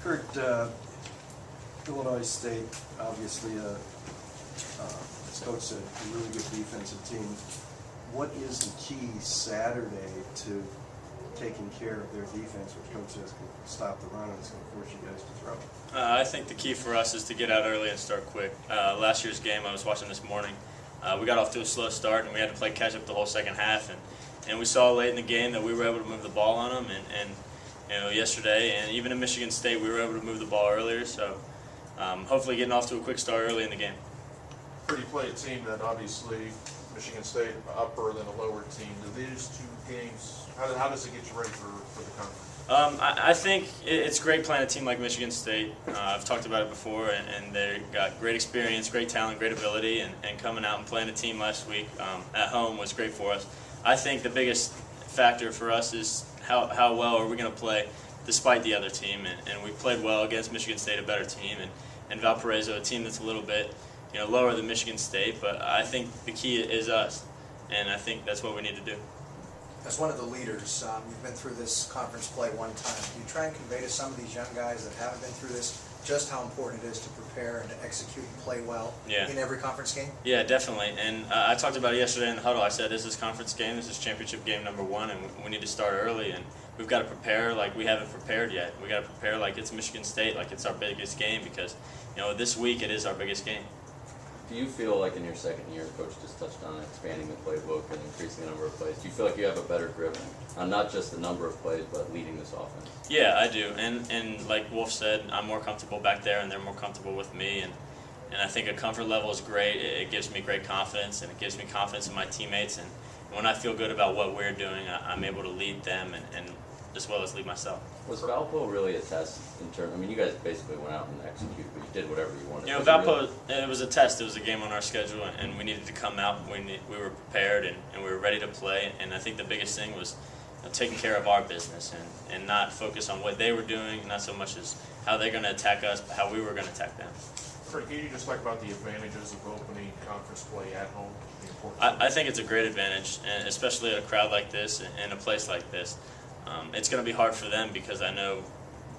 Kurt, Illinois State, obviously, as Coach said, a really good defensive team. What is the key Saturday to taking care of their defense, which Coach says can stop the run and it's going to force you guys to throw? I think the key for us is to get out early and start quick. Last year's game I was watching this morning, we got off to a slow start and we had to play catch up the whole second half. And we saw late in the game that we were able to move the ball on them. And you know, yesterday and even in Michigan State, we were able to move the ball earlier. So hopefully getting off to a quick start early in the game. You play a team that obviously Michigan State upper than a lower team. Do these two games, how does it get you ready for the conference? I think it's great playing a team like Michigan State. I've talked about it before, and they got great experience, great talent, great ability, and coming out and playing a team last week at home was great for us. I think the biggest factor for us is how well are we going to play despite the other team, and we played well against Michigan State, a better team, and Valparaiso, a team that's a little bit lower than Michigan State, but I think the key is us, and I think that's what we need to do. As one of the leaders, you've been through this conference play one time. Can you try and convey to some of these young guys that haven't been through this just how important it is to prepare and to execute and play well in every conference game? Yeah, definitely. And I talked about it yesterday in the huddle. I said, this is conference game, this is championship game #1, and we need to start early. And we've got to prepare like we haven't prepared yet. We've got to prepare like it's Michigan State, like it's our biggest game, because this week it is our biggest game. Do you feel like in your second year, Coach just touched on expanding the playbook and increasing the number of plays, do you feel like you have a better grip on not just the number of plays, but leading this offense? Yeah, I do. And like Wolf said, I'm more comfortable back there, and they're more comfortable with me. And I think a comfort level is great. It gives me great confidence, and it gives me confidence in my teammates. And when I feel good about what we're doing, I'm able to lead them and as well as lead myself. Was Valpo really a test in terms? I mean, you guys basically went out and executed, but you did whatever you wanted. Valpo, it was a test. It was a game on our schedule, and we needed to come out. We were prepared, and we were ready to play. And I think the biggest thing was taking care of our business and not focus on what they were doing, not so much as how they're going to attack us, but how we were going to attack them. Kurt, can you just talk about the advantages of opening conference play at home? I think it's a great advantage, and especially at a crowd like this and a place like this. It's going to be hard for them because I know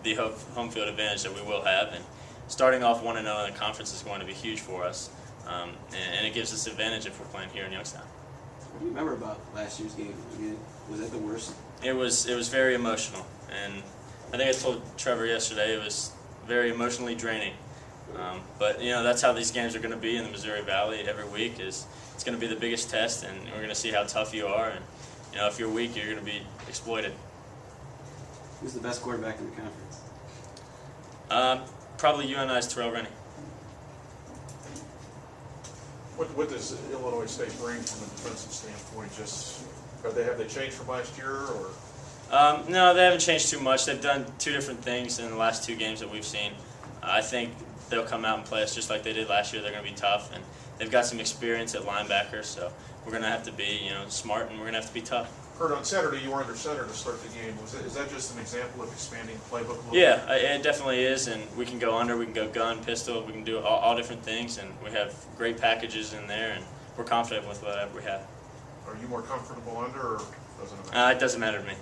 the home field advantage that we will have, and starting off 1-0 in the conference is going to be huge for us, and it gives us advantage if we're playing here in Youngstown. What do you remember about last year's game? I mean, was that the worst? It was very emotional, and I think I told Trevor yesterday it was very emotionally draining. But that's how these games are going to be in the Missouri Valley every week. It's going to be the biggest test, and we're going to see how tough you are, and if you're weak, you're going to be exploited. Who's the best quarterback in the conference? Probably UNI's Terrell Rennie. What does Illinois State bring from a defensive standpoint? Just have they changed from last year, or? No, they haven't changed too much. They've done two different things in the last two games that we've seen. I think they'll come out and play us just like they did last year. They're going to be tough, and they've got some experience at linebacker, so we're going to have to be smart, and we're going to have to be tough. Kurt, on Saturday you were under center to start the game. Is that just an example of expanding the playbook a little bit? Yeah, it definitely is, and we can go under, we can go gun, pistol, we can do all different things, and we have great packages in there, and we're confident with whatever we have. Are you more comfortable under, or doesn't it matter? It doesn't matter to me.